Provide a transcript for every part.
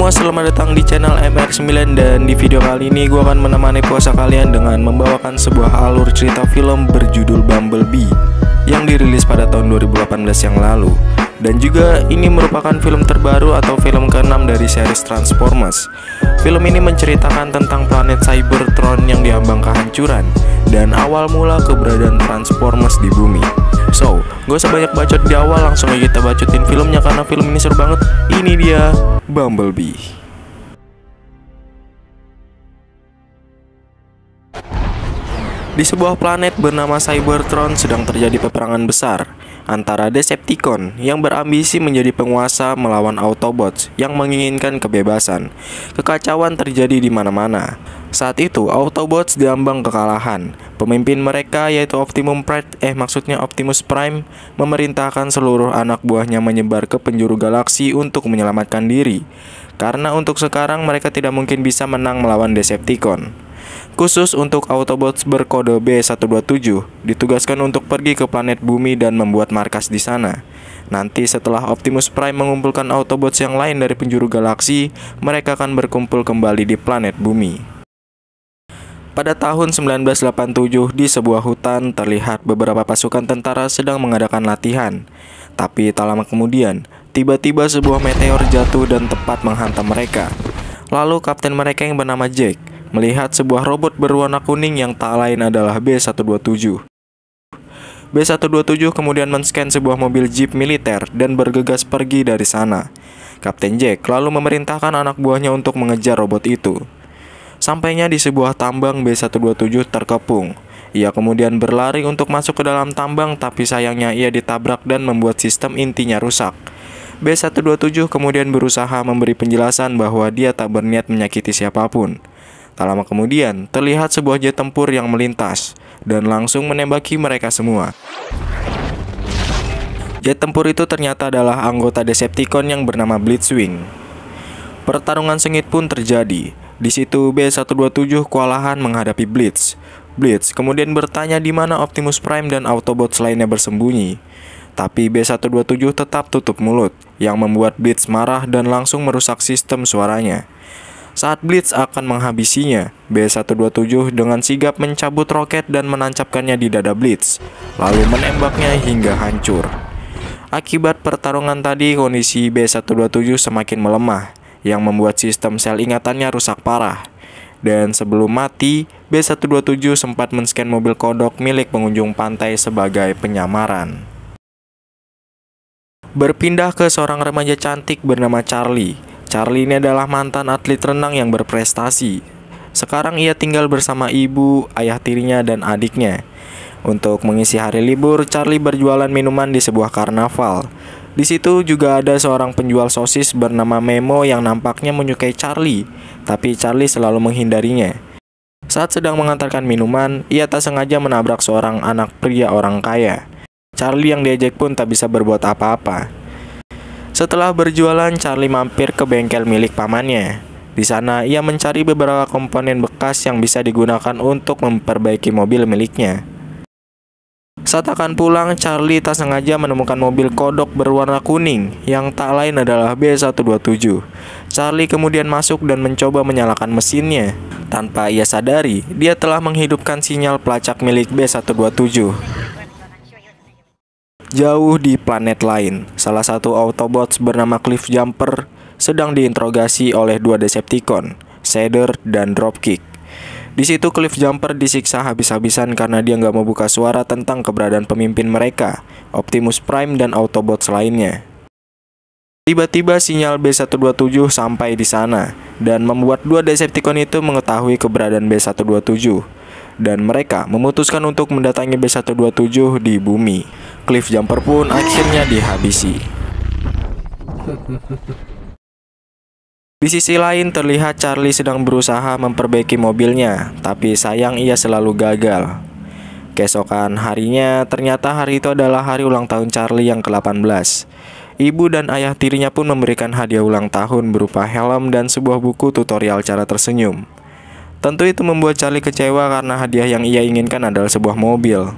semua, selamat datang di channel MR9. Dan di video kali ini gue akan menemani puasa kalian dengan membawakan sebuah alur cerita film berjudul Bumblebee yang dirilis pada tahun 2018 yang lalu. Dan juga ini merupakan film terbaru atau film ke-6 dari series Transformers. Film ini menceritakan tentang planet Cybertron yang diambang kehancuran dan awal mula keberadaan Transformers di bumi. So, gak usah banyak bacot di awal, langsung aja kita bacotin filmnya karena film ini seru banget. Ini dia Bumblebee. Di sebuah planet bernama Cybertron sedang terjadi peperangan besar antara Decepticon yang berambisi menjadi penguasa melawan Autobots yang menginginkan kebebasan. Kekacauan terjadi di mana-mana. Saat itu Autobots diambang kekalahan. Pemimpin mereka yaitu Optimus Prime memerintahkan seluruh anak buahnya menyebar ke penjuru galaksi untuk menyelamatkan diri. Karena untuk sekarang mereka tidak mungkin bisa menang melawan Decepticon. Khusus untuk Autobots berkode B127 ditugaskan untuk pergi ke planet bumi dan membuat markas di sana. Nanti setelah Optimus Prime mengumpulkan Autobots yang lain dari penjuru galaksi, mereka akan berkumpul kembali di planet bumi. Pada tahun 1987 di sebuah hutan terlihat beberapa pasukan tentara sedang mengadakan latihan. Tapi tak lama kemudian, tiba-tiba sebuah meteor jatuh dan tepat menghantam mereka. Lalu kapten mereka yang bernama Jack melihat sebuah robot berwarna kuning yang tak lain adalah B127. B127 kemudian men-scan sebuah mobil jeep militer dan bergegas pergi dari sana. Kapten Jack lalu memerintahkan anak buahnya untuk mengejar robot itu. Sampainya di sebuah tambang, B127 terkepung. Ia kemudian berlari untuk masuk ke dalam tambang, tapi sayangnya ia ditabrak dan membuat sistem intinya rusak. B127 kemudian berusaha memberi penjelasan bahwa dia tak berniat menyakiti siapapun. Tak lama kemudian, terlihat sebuah jet tempur yang melintas dan langsung menembaki mereka semua. Jet tempur itu ternyata adalah anggota Decepticon yang bernama Blitzwing. Pertarungan sengit pun terjadi. Di situ B127 kewalahan menghadapi Blitz. Blitz kemudian bertanya di mana Optimus Prime dan Autobots lainnya bersembunyi. Tapi B127 tetap tutup mulut, yang membuat Blitz marah dan langsung merusak sistem suaranya. Saat Blitz akan menghabisinya, B127 dengan sigap mencabut roket dan menancapkannya di dada Blitz, lalu menembaknya hingga hancur. Akibat pertarungan tadi, kondisi B127 semakin melemah, yang membuat sistem sel ingatannya rusak parah. Dan sebelum mati, B127 sempat men-scan mobil kodok milik pengunjung pantai sebagai penyamaran. Berpindah ke seorang remaja cantik bernama Charlie. Charlie ini adalah mantan atlet renang yang berprestasi. Sekarang ia tinggal bersama ibu, ayah tirinya, dan adiknya. Untuk mengisi hari libur, Charlie berjualan minuman di sebuah karnaval. Di situ juga ada seorang penjual sosis bernama Memo yang nampaknya menyukai Charlie, tapi Charlie selalu menghindarinya. Saat sedang mengantarkan minuman, ia tak sengaja menabrak seorang anak pria orang kaya. Charlie yang diejek pun tak bisa berbuat apa-apa. Setelah berjualan, Charlie mampir ke bengkel milik pamannya. Di sana, ia mencari beberapa komponen bekas yang bisa digunakan untuk memperbaiki mobil miliknya. Saat akan pulang, Charlie tak sengaja menemukan mobil kodok berwarna kuning yang tak lain adalah B127. Charlie kemudian masuk dan mencoba menyalakan mesinnya. Tanpa ia sadari, dia telah menghidupkan sinyal pelacak milik B127. Jauh di planet lain, salah satu Autobots bernama Cliff Jumper sedang diinterogasi oleh dua Decepticon, Shredder dan Dropkick. Di situ Cliff Jumper disiksa habis-habisan karena dia nggak mau buka suara tentang keberadaan pemimpin mereka, Optimus Prime dan Autobots lainnya. Tiba-tiba sinyal B127 sampai di sana dan membuat dua Decepticon itu mengetahui keberadaan B127 dan mereka memutuskan untuk mendatangi B127 di bumi. Cliff Jumper pun akhirnya dihabisi. Di sisi lain terlihat Charlie sedang berusaha memperbaiki mobilnya, tapi sayang ia selalu gagal. Keesokan harinya, ternyata hari itu adalah hari ulang tahun Charlie yang ke-18. Ibu dan ayah tirinya pun memberikan hadiah ulang tahun berupa helm dan sebuah buku tutorial cara tersenyum. Tentu itu membuat Charlie kecewa karena hadiah yang ia inginkan adalah sebuah mobil.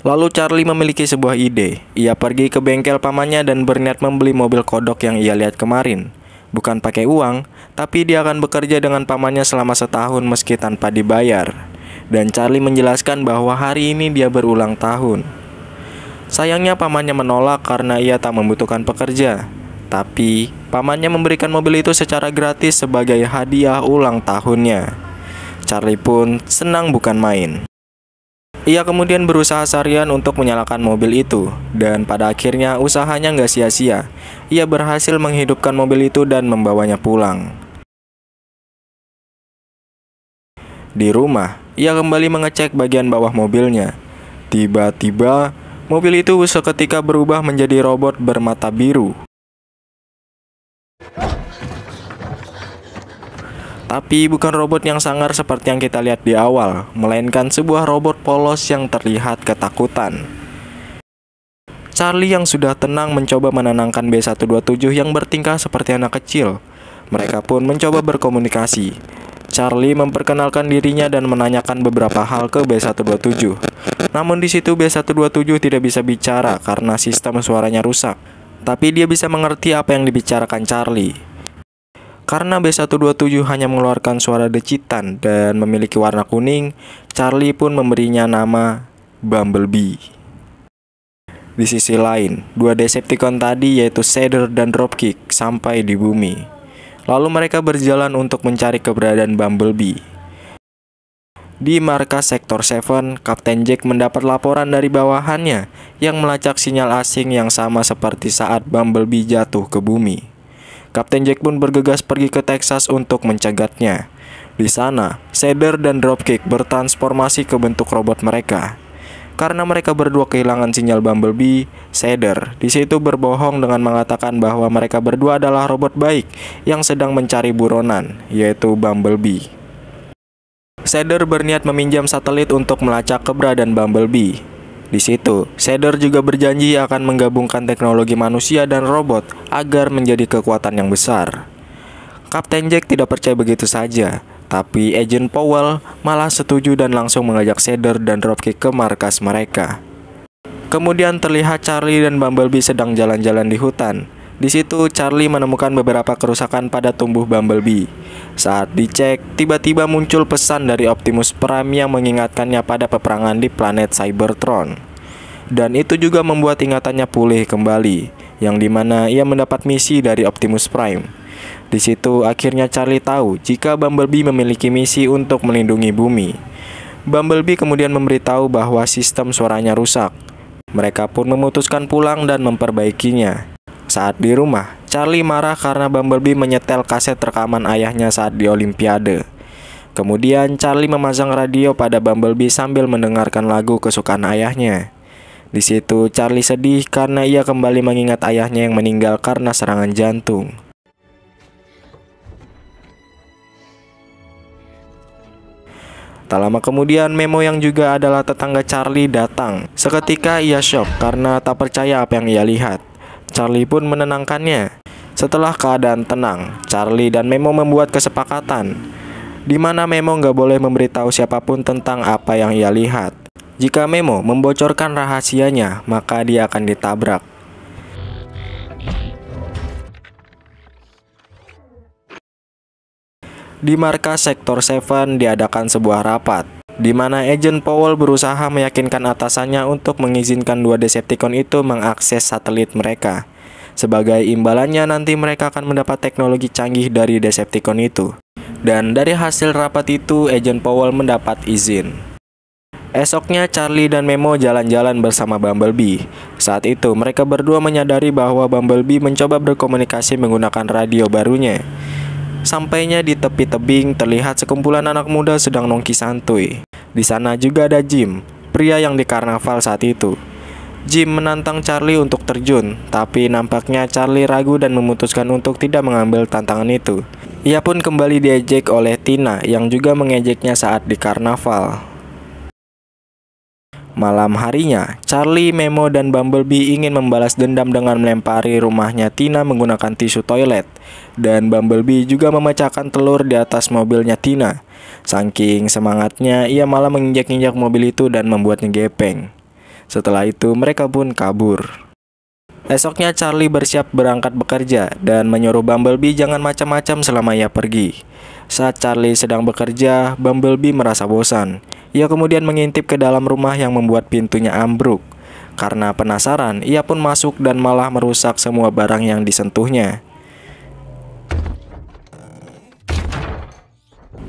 Lalu Charlie memiliki sebuah ide. Ia pergi ke bengkel pamannya dan berniat membeli mobil kodok yang ia lihat kemarin. Bukan pakai uang, tapi dia akan bekerja dengan pamannya selama setahun meski tanpa dibayar. Dan Charlie menjelaskan bahwa hari ini dia berulang tahun. Sayangnya pamannya menolak karena ia tak membutuhkan pekerja. Tapi pamannya memberikan mobil itu secara gratis sebagai hadiah ulang tahunnya. Charlie pun senang bukan main. Ia kemudian berusaha seharian untuk menyalakan mobil itu, dan pada akhirnya usahanya nggak sia-sia. Ia berhasil menghidupkan mobil itu dan membawanya pulang. Di rumah, ia kembali mengecek bagian bawah mobilnya. Tiba-tiba, mobil itu seketika berubah menjadi robot bermata biru. Tapi bukan robot yang sangar seperti yang kita lihat di awal, melainkan sebuah robot polos yang terlihat ketakutan. Charlie yang sudah tenang mencoba menenangkan B127 yang bertingkah seperti anak kecil. Mereka pun mencoba berkomunikasi. Charlie memperkenalkan dirinya dan menanyakan beberapa hal ke B127. Namun di situ B127 tidak bisa bicara karena sistem suaranya rusak. Tapi dia bisa mengerti apa yang dibicarakan Charlie. Karena B127 hanya mengeluarkan suara decitan dan memiliki warna kuning, Charlie pun memberinya nama Bumblebee. Di sisi lain, dua Decepticon tadi yaitu Shredder dan Dropkick sampai di bumi. Lalu mereka berjalan untuk mencari keberadaan Bumblebee. Di markas Sektor 7, Kapten Jack mendapat laporan dari bawahannya yang melacak sinyal asing yang sama seperti saat Bumblebee jatuh ke bumi. Kapten Jack pun bergegas pergi ke Texas untuk mencegatnya. Di sana, Shredder dan Dropkick bertransformasi ke bentuk robot mereka. Karena mereka berdua kehilangan sinyal Bumblebee, Shredder di situ berbohong dengan mengatakan bahwa mereka berdua adalah robot baik yang sedang mencari buronan, yaitu Bumblebee. Shredder berniat meminjam satelit untuk melacak keberadaan Bumblebee. Di situ, Shredder juga berjanji akan menggabungkan teknologi manusia dan robot agar menjadi kekuatan yang besar. Kapten Jack tidak percaya begitu saja, tapi Agent Powell malah setuju dan langsung mengajak Shredder dan Dropkick ke markas mereka. Kemudian terlihat Charlie dan Bumblebee sedang jalan-jalan di hutan. Di situ Charlie menemukan beberapa kerusakan pada tubuh Bumblebee. Saat dicek, tiba-tiba muncul pesan dari Optimus Prime yang mengingatkannya pada peperangan di planet Cybertron. Dan itu juga membuat ingatannya pulih kembali, yang dimana ia mendapat misi dari Optimus Prime. Di situ akhirnya Charlie tahu jika Bumblebee memiliki misi untuk melindungi bumi. Bumblebee kemudian memberitahu bahwa sistem suaranya rusak. Mereka pun memutuskan pulang dan memperbaikinya. Saat di rumah, Charlie marah karena Bumblebee menyetel kaset rekaman ayahnya saat di Olimpiade. Kemudian Charlie memasang radio pada Bumblebee sambil mendengarkan lagu kesukaan ayahnya. Di situ Charlie sedih karena ia kembali mengingat ayahnya yang meninggal karena serangan jantung. Tak lama kemudian, Memo yang juga adalah tetangga Charlie datang. Seketika ia shock karena tak percaya apa yang ia lihat. Charlie pun menenangkannya. Setelah keadaan tenang, Charlie dan Memo membuat kesepakatan di mana Memo nggak boleh memberitahu siapapun tentang apa yang ia lihat. Jika Memo membocorkan rahasianya, maka dia akan ditabrak. Di markas Sektor 7 diadakan sebuah rapat, di mana Agent Powell berusaha meyakinkan atasannya untuk mengizinkan dua Decepticon itu mengakses satelit mereka. Sebagai imbalannya nanti mereka akan mendapat teknologi canggih dari Decepticon itu. Dan dari hasil rapat itu, Agent Powell mendapat izin. Esoknya Charlie dan Memo jalan-jalan bersama Bumblebee. Saat itu mereka berdua menyadari bahwa Bumblebee mencoba berkomunikasi menggunakan radio barunya. Sampainya di tepi tebing, terlihat sekumpulan anak muda sedang nongki santuy. Di sana juga ada Jim, pria yang di karnaval saat itu. Jim menantang Charlie untuk terjun, tapi nampaknya Charlie ragu dan memutuskan untuk tidak mengambil tantangan itu. Ia pun kembali diejek oleh Tina yang juga mengejeknya saat di karnaval. Malam harinya, Charlie, Memo, dan Bumblebee ingin membalas dendam dengan melempari rumahnya Tina menggunakan tisu toilet. Dan Bumblebee juga memecahkan telur di atas mobilnya Tina. Saking semangatnya, ia malah menginjak-injak mobil itu dan membuatnya gepeng. Setelah itu, mereka pun kabur. Esoknya Charlie bersiap berangkat bekerja dan menyuruh Bumblebee jangan macam-macam selama ia pergi. Saat Charlie sedang bekerja, Bumblebee merasa bosan. Ia kemudian mengintip ke dalam rumah yang membuat pintunya ambruk. Karena penasaran, ia pun masuk dan malah merusak semua barang yang disentuhnya.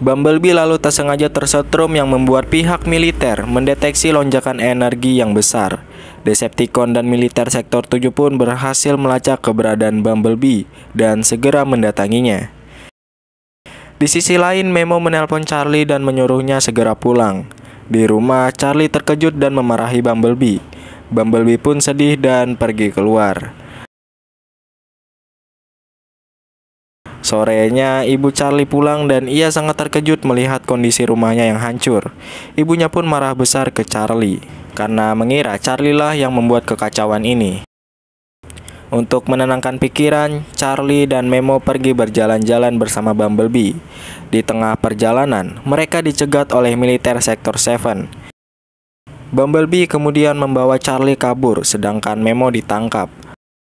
Bumblebee lalu tak sengaja tersetrum yang membuat pihak militer mendeteksi lonjakan energi yang besar. Decepticon dan militer Sektor 7 pun berhasil melacak keberadaan Bumblebee dan segera mendatanginya. Di sisi lain, Memo menelpon Charlie dan menyuruhnya segera pulang. Di rumah, Charlie terkejut dan memarahi Bumblebee. Bumblebee pun sedih dan pergi keluar. Sorenya, ibu Charlie pulang dan ia sangat terkejut melihat kondisi rumahnya yang hancur. Ibunya pun marah besar ke Charlie karena mengira Charlie lah yang membuat kekacauan ini. Untuk menenangkan pikiran, Charlie dan Memo pergi berjalan-jalan bersama Bumblebee. Di tengah perjalanan, mereka dicegat oleh militer Sektor 7. Bumblebee kemudian membawa Charlie kabur, sedangkan Memo ditangkap.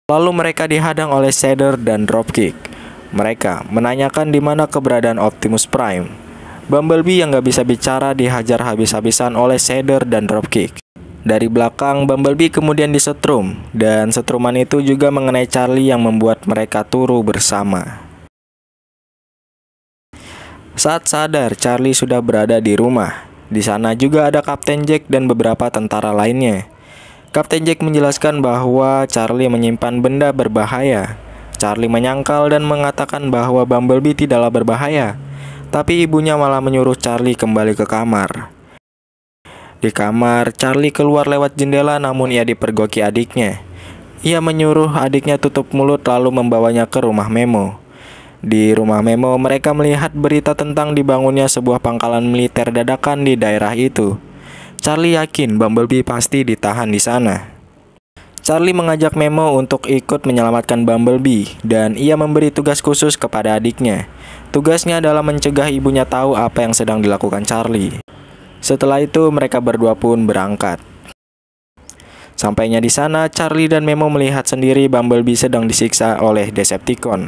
Lalu mereka dihadang oleh Shredder dan Dropkick. Mereka menanyakan di mana keberadaan Optimus Prime. Bumblebee yang gak bisa bicara dihajar habis-habisan oleh Shredder dan Dropkick. Dari belakang, Bumblebee kemudian disetrum, dan setruman itu juga mengenai Charlie yang membuat mereka turu bersama. Saat sadar, Charlie sudah berada di rumah. Di sana juga ada Kapten Jack dan beberapa tentara lainnya. Kapten Jack menjelaskan bahwa Charlie menyimpan benda berbahaya. Charlie menyangkal dan mengatakan bahwa Bumblebee tidaklah berbahaya, tapi ibunya malah menyuruh Charlie kembali ke kamar. Di kamar, Charlie keluar lewat jendela namun ia dipergoki adiknya. Ia menyuruh adiknya tutup mulut lalu membawanya ke rumah Memo. Di rumah Memo, mereka melihat berita tentang dibangunnya sebuah pangkalan militer dadakan di daerah itu. Charlie yakin Bumblebee pasti ditahan di sana. Charlie mengajak Memo untuk ikut menyelamatkan Bumblebee dan ia memberi tugas khusus kepada adiknya. Tugasnya adalah mencegah ibunya tahu apa yang sedang dilakukan Charlie. Setelah itu mereka berdua pun berangkat. Sampainya di sana, Charlie dan Memo melihat sendiri Bumblebee sedang disiksa oleh Decepticon.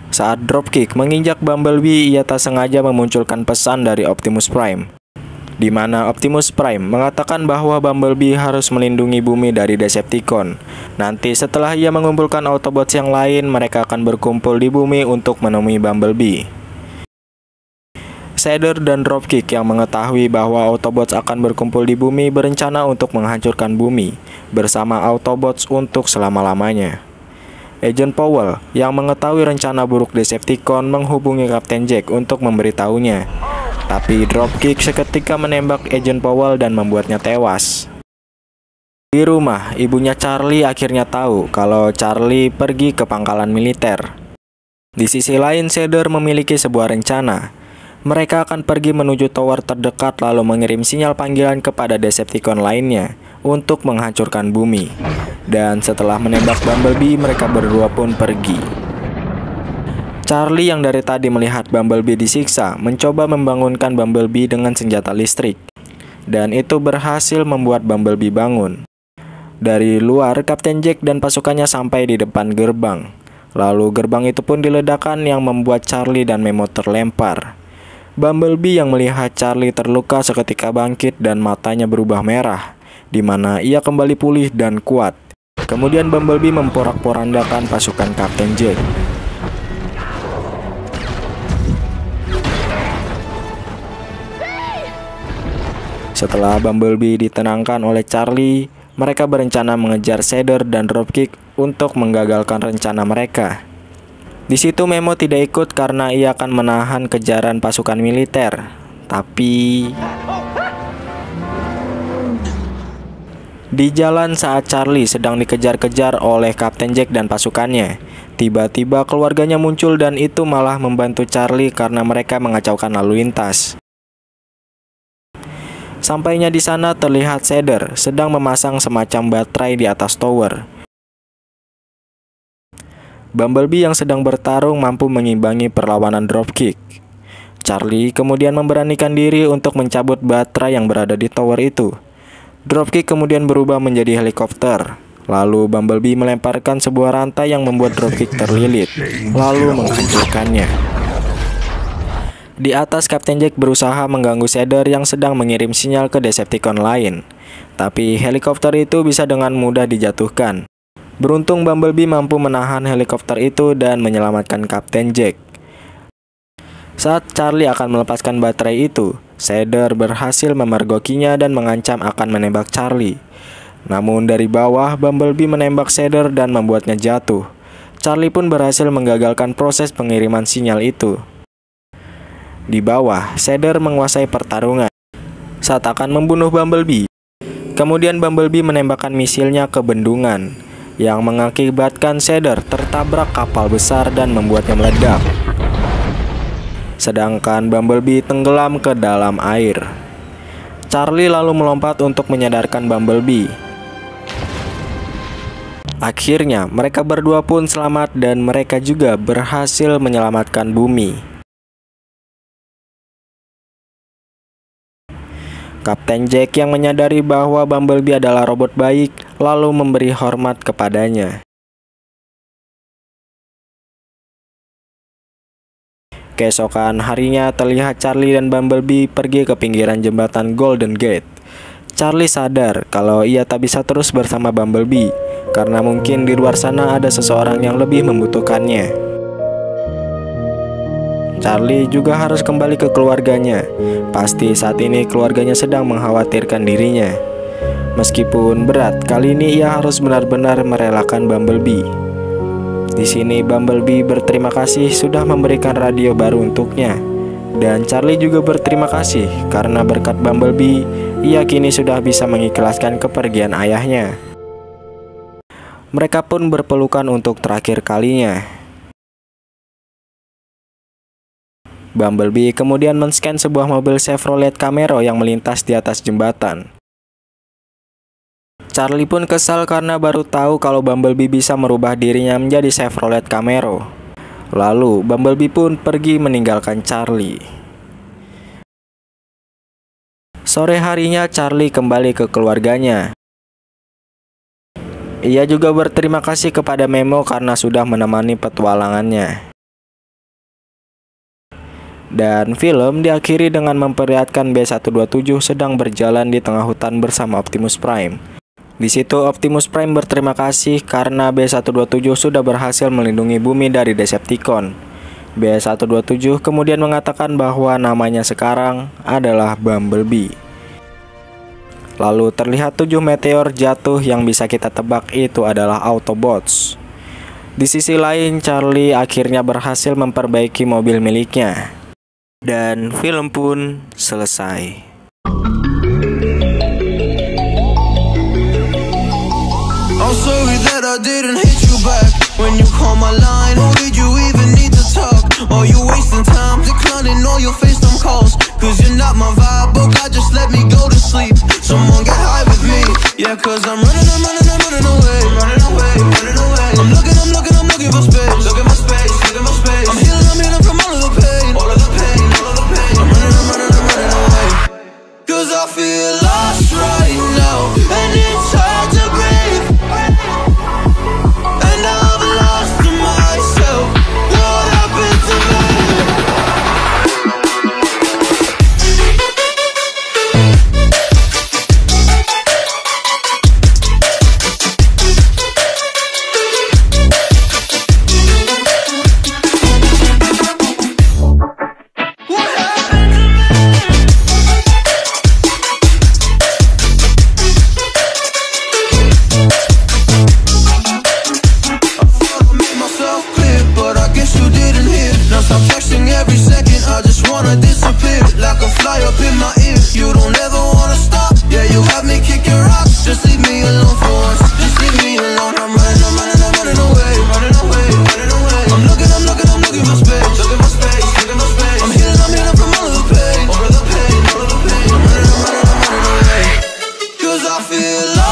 Saat Dropkick menginjak Bumblebee, ia tak sengaja memunculkan pesan dari Optimus Prime, di mana Optimus Prime mengatakan bahwa Bumblebee harus melindungi bumi dari Decepticon. Nanti setelah ia mengumpulkan Autobots yang lain, mereka akan berkumpul di bumi untuk menemui Bumblebee. Shredder dan Dropkick yang mengetahui bahwa Autobots akan berkumpul di bumi berencana untuk menghancurkan bumi bersama Autobots untuk selama-lamanya. Agent Powell yang mengetahui rencana buruk Decepticon menghubungi Kapten Jack untuk memberitahunya. Tapi Dropkick seketika menembak Agent Powell dan membuatnya tewas. Di rumah, ibunya Charlie akhirnya tahu kalau Charlie pergi ke pangkalan militer. Di sisi lain, Shredder memiliki sebuah rencana. Mereka akan pergi menuju tower terdekat lalu mengirim sinyal panggilan kepada Decepticon lainnya untuk menghancurkan bumi. Dan setelah menembak Bumblebee, mereka berdua pun pergi. Charlie yang dari tadi melihat Bumblebee disiksa mencoba membangunkan Bumblebee dengan senjata listrik. Dan itu berhasil membuat Bumblebee bangun. Dari luar, Kapten Jack dan pasukannya sampai di depan gerbang. Lalu gerbang itu pun diledakkan yang membuat Charlie dan Memo terlempar. Bumblebee yang melihat Charlie terluka seketika bangkit dan matanya berubah merah, di mana ia kembali pulih dan kuat. Kemudian Bumblebee memporak-porandakan pasukan Kapten Jack. Setelah Bumblebee ditenangkan oleh Charlie, mereka berencana mengejar Shredder dan Dropkick untuk menggagalkan rencana mereka. Di situ Memo tidak ikut karena ia akan menahan kejaran pasukan militer. Tapi di jalan saat Charlie sedang dikejar-kejar oleh Kapten Jack dan pasukannya, tiba-tiba keluarganya muncul dan itu malah membantu Charlie karena mereka mengacaukan lalu lintas. Sampainya di sana terlihat Shredder sedang memasang semacam baterai di atas tower. Bumblebee yang sedang bertarung mampu mengimbangi perlawanan Dropkick. Charlie kemudian memberanikan diri untuk mencabut baterai yang berada di tower itu. Dropkick kemudian berubah menjadi helikopter. Lalu Bumblebee melemparkan sebuah rantai yang membuat Dropkick terlilit, lalu menghancurkannya. Di atas, Kapten Jack berusaha mengganggu Shredder yang sedang mengirim sinyal ke Decepticon lain. Tapi helikopter itu bisa dengan mudah dijatuhkan. Beruntung Bumblebee mampu menahan helikopter itu dan menyelamatkan Kapten Jack. Saat Charlie akan melepaskan baterai itu, Shredder berhasil memergokinya dan mengancam akan menembak Charlie. Namun dari bawah, Bumblebee menembak Shredder dan membuatnya jatuh. Charlie pun berhasil menggagalkan proses pengiriman sinyal itu. Di bawah, Shredder menguasai pertarungan saat akan membunuh Bumblebee. Kemudian Bumblebee menembakkan misilnya ke bendungan, yang mengakibatkan Shredder tertabrak kapal besar dan membuatnya meledak. Sedangkan Bumblebee tenggelam ke dalam air. Charlie lalu melompat untuk menyadarkan Bumblebee. Akhirnya, mereka berdua pun selamat dan mereka juga berhasil menyelamatkan bumi. Kapten Jack yang menyadari bahwa Bumblebee adalah robot baik, lalu memberi hormat kepadanya. Keesokan harinya terlihat Charlie dan Bumblebee pergi ke pinggiran jembatan Golden Gate. Charlie sadar kalau ia tak bisa terus bersama Bumblebee, karena mungkin di luar sana ada seseorang yang lebih membutuhkannya. Charlie juga harus kembali ke keluarganya. Pasti saat ini keluarganya sedang mengkhawatirkan dirinya. Meskipun berat, kali ini ia harus benar-benar merelakan Bumblebee. Di sini Bumblebee berterima kasih sudah memberikan radio baru untuknya. Dan Charlie juga berterima kasih karena berkat Bumblebee, ia kini sudah bisa mengikhlaskan kepergian ayahnya. Mereka pun berpelukan untuk terakhir kalinya. Bumblebee kemudian men-scan sebuah mobil Chevrolet Camaro yang melintas di atas jembatan. Charlie pun kesal karena baru tahu kalau Bumblebee bisa merubah dirinya menjadi Chevrolet Camaro. Lalu Bumblebee pun pergi meninggalkan Charlie. Sore harinya Charlie kembali ke keluarganya. Ia juga berterima kasih kepada Memo karena sudah menemani petualangannya. Dan film diakhiri dengan memperlihatkan B-127 sedang berjalan di tengah hutan bersama Optimus Prime. Di situ Optimus Prime berterima kasih karena B-127 sudah berhasil melindungi bumi dari Decepticon. B-127 kemudian mengatakan bahwa namanya sekarang adalah Bumblebee. Lalu terlihat 7 meteor jatuh yang bisa kita tebak itu adalah Autobots. Di sisi lain, Charlie akhirnya berhasil memperbaiki mobil miliknya. Dan film pun selesai. I'm sorry that I didn't hit you back when you call my line. Or did you even need to talk? Or you wasting time declining all your FaceTime calls? Cause you're not my vibe, oh God, just let me go to sleep. Someone get high with me. Yeah, cause I'm running away. I'm looking for space. Look at my space. I'm healing from all of the pain. I'm running away. Cause I feel lost right now, and it's hard to breathe. And I've lost myself. What happened to me? I feel